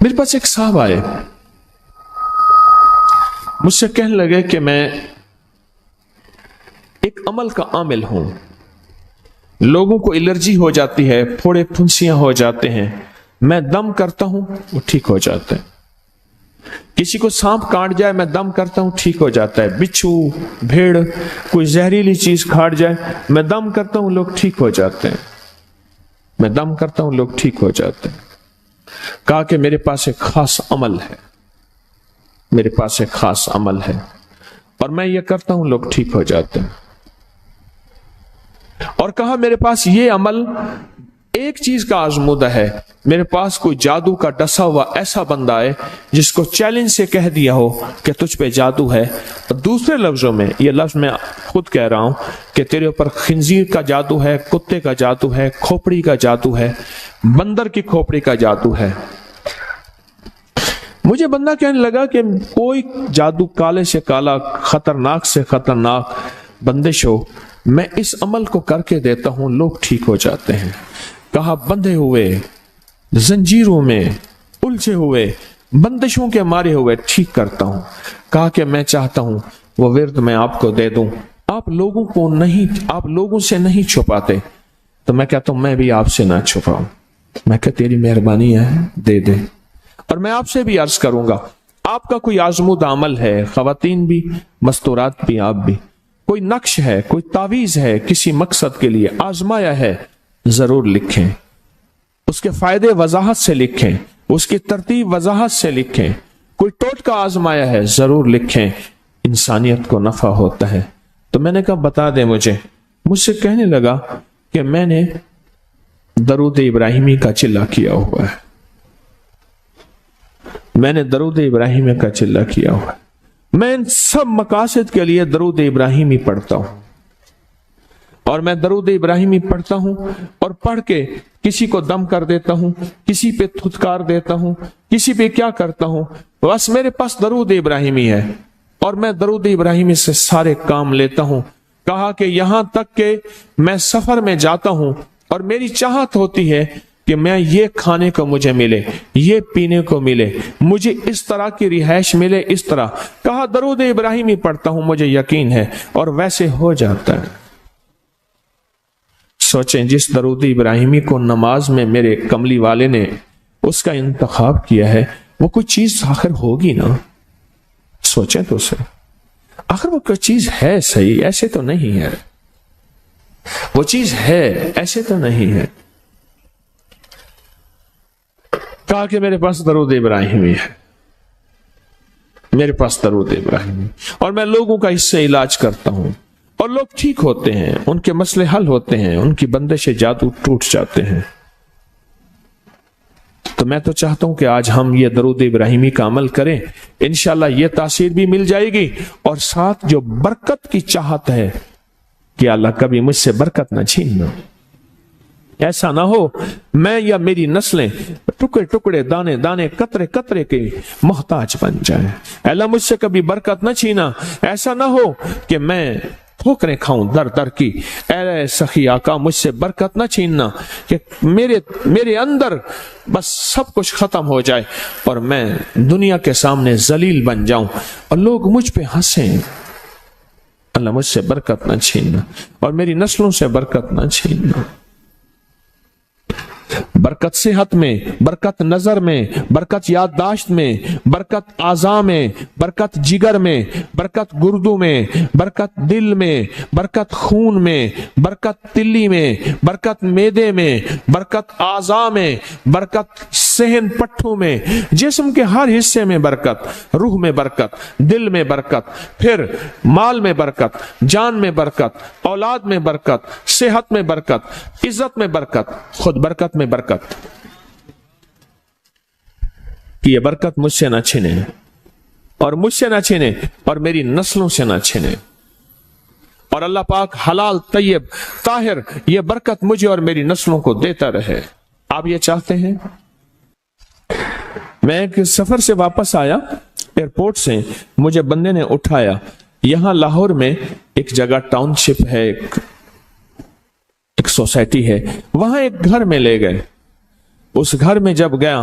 میرے پاس ایک صاحب آئے, مجھ سے کہنے لگے کہ میں ایک عمل کا عامل ہوں, لوگوں کو الرجی ہو جاتی ہے, پھوڑے پھنسیاں ہو جاتے ہیں, میں دم کرتا ہوں وہ ٹھیک ہو جاتا ہے. کسی کو سانپ کاٹ جائے میں دم کرتا ہوں ٹھیک ہو جاتا ہے. بچھو, بھیڑ, کوئی زہریلی چیز کاٹ جائے میں دم کرتا ہوں لوگ ٹھیک ہو جاتے ہیں, میں دم کرتا ہوں لوگ ٹھیک ہو جاتے ہیں. کہا کہ میرے پاس ایک خاص عمل ہے, میرے پاس ایک خاص عمل ہے اور میں یہ کرتا ہوں لوگ ٹھیک ہو جاتے ہیں. اور کہا میرے پاس یہ عمل ایک چیز کا آزمودہ ہے, میرے پاس کوئی جادو کا ڈسا ہوا ایسا بندہ ہے جس کو چیلنج سے کہہ دیا ہو کہ تجھ پہ جادو ہے, اور دوسرے لفظوں میں, یہ لفظ میں خود کہہ رہا ہوں کہ تیرے اوپر خنزیر کا جادو ہے, کتے کا جادو ہے, کھوپڑی کا جادو ہے, بندر کی کھوپڑی کا جادو ہے. مجھے بندہ کہنے لگا کہ کوئی جادو کالے سے کالا, خطرناک سے خطرناک بندش ہو, میں اس عمل کو کر کے دیتا ہوں لوگ ٹھیک ہو جاتے ہیں. کہا بندھے ہوئے, زنجیروں میں الجھے ہوئے, بندشوں کے مارے ہوئے ٹھیک کرتا ہوں. کہا کہ میں چاہتا ہوں وہ ورد میں آپ کو دے دوں, آپ لوگوں سے نہیں چھپاتے. تو میں کہتا ہوں میں بھی آپ سے نہ چھپاؤں. میں کہ تیری مہربانی ہے دے دے. اور میں آپ سے بھی عرض کروں گا, آپ کا کوئی آزمودہ عمل ہے, خواتین بھی, مستورات بھی, آپ بھی, کوئی نقش ہے, کوئی تعویذ ہے, کسی مقصد کے لیے آزمایا ہے, ضرور لکھیں. اس کے فائدے وضاحت سے لکھیں, اس کی ترتیب وضاحت سے لکھیں. کوئی ٹوٹکا آزمایا ہے ضرور لکھیں, انسانیت کو نفع ہوتا ہے. تو میں نے کہا بتا دیں مجھ سے کہنے لگا کہ میں نے درود ابراہیمی کا چلہ کیا ہوا ہے, میں نے درود ابراہیمی کا چلہ کیا ہوا ہے, میں ان سب مقاصد کے لیے درود ابراہیمی پڑھتا ہوں. اور میں درود ابراہیمی پڑھتا ہوں اور پڑھ کے کسی کو دم کر دیتا ہوں, کسی پہ تھتکار دیتا ہوں, کسی پہ کیا کرتا ہوں, بس میرے پاس درود ابراہیمی ہے اور میں درود ابراہیمی سے سارے کام لیتا ہوں. کہا کہ یہاں تک کہ میں سفر میں جاتا ہوں اور میری چاہت ہوتی ہے کہ میں یہ کھانے کو مجھے ملے, یہ پینے کو ملے, مجھے اس طرح کی رہائش ملے, اس طرح. کہا درود ابراہیمی پڑھتا ہوں, مجھے یقین ہے اور ویسے ہو جاتا ہے. سوچیں جس درود ابراہیمی کو نماز میں میرے کملی والے نے اس کا انتخاب کیا ہے, وہ کوئی چیز آخر ہوگی نا. سوچیں تو اسے, آخر وہ کوئی چیز ہے صحیح, ایسے تو نہیں ہے, وہ چیز ہے ایسے تو نہیں ہے. کہا کہ میرے پاس درود ابراہیمی ہے, میرے پاس درود ابراہیمی, اور میں لوگوں کا اس سے علاج کرتا ہوں اور لوگ ٹھیک ہوتے ہیں, ان کے مسئلے حل ہوتے ہیں, ان کی بندش جادو ٹوٹ جاتے ہیں. تو میں تو چاہتا ہوں کہ آج ہم یہ درود ابراہیمی کا عمل کریں, انشاءاللہ یہ تاثیر بھی مل جائے گی, اور ساتھ جو برکت کی چاہت ہے کہ اللہ کبھی مجھ سے برکت نہ چھیننا. ایسا نہ ہو میں یا میری نسلیں ٹکڑے ٹکڑے, دانے دانے, قطرے قطرے کے محتاج بن جائیں. اللہ مجھ سے کبھی برکت نہ چھینا. ایسا نہ ہو کہ میں ٹھوکریں کھاؤں در در کی. اے سخی آقا مجھ سے برکت نہ چھیننا کہ میرے اندر بس سب کچھ ختم ہو جائے اور میں دنیا کے سامنے ذلیل بن جاؤں اور لوگ مجھ پہ ہنسیں. اللہ مجھ سے برکت نہ چھیننا اور میری نسلوں سے برکت نہ چھیننا. برکت صحت میں, برکت نظر میں, برکت یادداشت میں, برکت اعضاء میں, برکت جگر میں, برکت گردوں میں, برکت دل میں, برکت خون میں, برکت تلی میں, برکت معدے میں, برکت اعضاء میں, برکت صحن پٹھوں میں, جسم کے ہر حصے میں برکت, روح میں برکت, دل میں برکت, پھر مال میں برکت, جان میں برکت, اولاد میں برکت, صحت میں برکت, عزت میں برکت, خود برکت میں برکت. کہ یہ برکت مجھ سے نہ چھنے اور مجھ سے نہ چھنے اور میری نسلوں سے نہ چھنے, اور اللہ پاک حلال طیب طاہر یہ برکت مجھے اور میری نسلوں کو دیتا رہے. آپ یہ چاہتے ہیں؟ میں ایک سفر سے واپس آیا, ایئرپورٹ سے مجھے بندے نے اٹھایا, یہاں لاہور میں ایک جگہ ٹاؤن شپ ہے, ایک سوسائٹی ہے, وہاں ایک گھر میں لے گئے. اس گھر میں جب گیا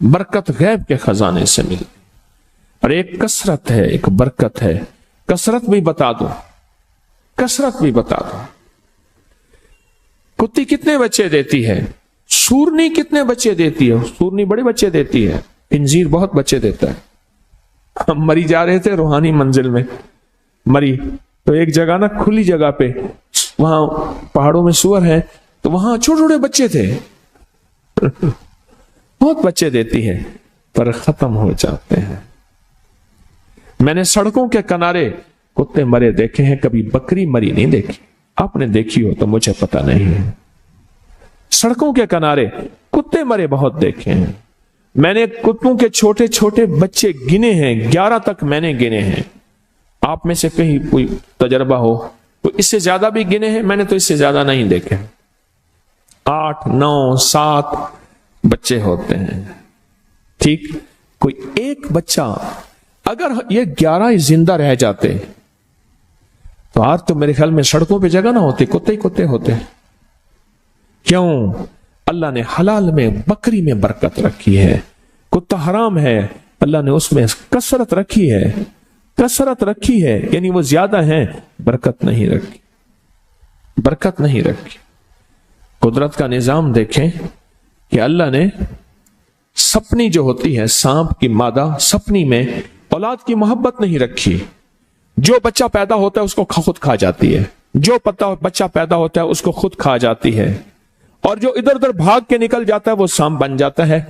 برکت غیب کے خزانے سے ملتی، اور ایک کثرت ہے، ایک برکت ہے۔ کثرت بھی بتا دو، کثرت بھی بتا دو۔ کتی کتنے بچے دیتی ہے؟ سورنی کتنے بچے دیتی ہے؟ سورنی بڑے بچے دیتی ہے، خنزیر بہت بچے دیتا ہے۔ ہم مری جا رہے تھے روحانی منزل میں، مری تو ایک جگہ نا کھلی جگہ پہ، وہاں پہاڑوں میں سور ہیں، تو وہاں چھوٹے چھوٹے بچے تھے، بہت بچے دیتی ہے، پر ختم ہو جاتے ہیں۔ میں نے سڑکوں کے کنارے کتے مرے دیکھے ہیں، کبھی بکری مری نہیں دیکھی۔ آپ نے دیکھی ہو تو مجھے پتا نہیں ہے۔ سڑکوں کے کنارے کتے مرے بہت دیکھے ہیں۔ میں نے کتوں کے چھوٹے چھوٹے بچے گنے ہیں، 11 تک میں نے گنے ہیں۔ آپ میں سے کہیں کوئی تجربہ ہو تو اس سے زیادہ بھی گنے ہیں؟ میں نے تو اس سے زیادہ نہیں دیکھے، 8 9 7 بچے ہوتے ہیں۔ ٹھیک، کوئی ایک بچہ، اگر یہ 11 زندہ رہ جاتے تو آج تو میرے خیال میں سڑکوں پہ جگہ نہ ہوتی، کتے ہی کتے ہوتے۔ کیوں؟ اللہ نے حلال میں، بکری میں برکت رکھی ہے، کتا حرام ہے، اللہ نے اس میں کثرت رکھی ہے، کثرت رکھی ہے، یعنی وہ زیادہ ہیں، برکت نہیں رکھی، برکت نہیں رکھی۔ قدرت کا نظام دیکھیں کہ اللہ نے سپنی جو ہوتی ہے، سانپ کی مادہ سپنی میں اولاد کی محبت نہیں رکھی۔ جو بچہ پیدا ہوتا ہے اس کو خود کھا جاتی ہے، جو بچہ پیدا ہوتا ہے اس کو خود کھا جاتی ہے، اور جو ادھر ادھر بھاگ کے نکل جاتا ہے وہ سانپ بن جاتا ہے۔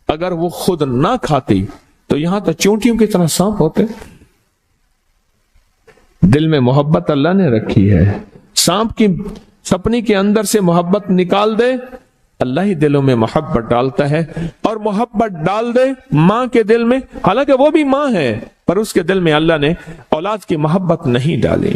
اگر وہ خود نہ کھاتی تو یہاں تو چونٹیوں کی طرح سانپ ہوتے۔ دل میں محبت اللہ نے رکھی ہے، سانپ کی سپنی کے اندر سے محبت نکال دے، اللہ ہی دلوں میں محبت ڈالتا ہے، اور محبت ڈال دے ماں کے دل میں، حالانکہ وہ بھی ماں ہے، پر اس کے دل میں اللہ نے اولاد کی محبت نہیں ڈالی۔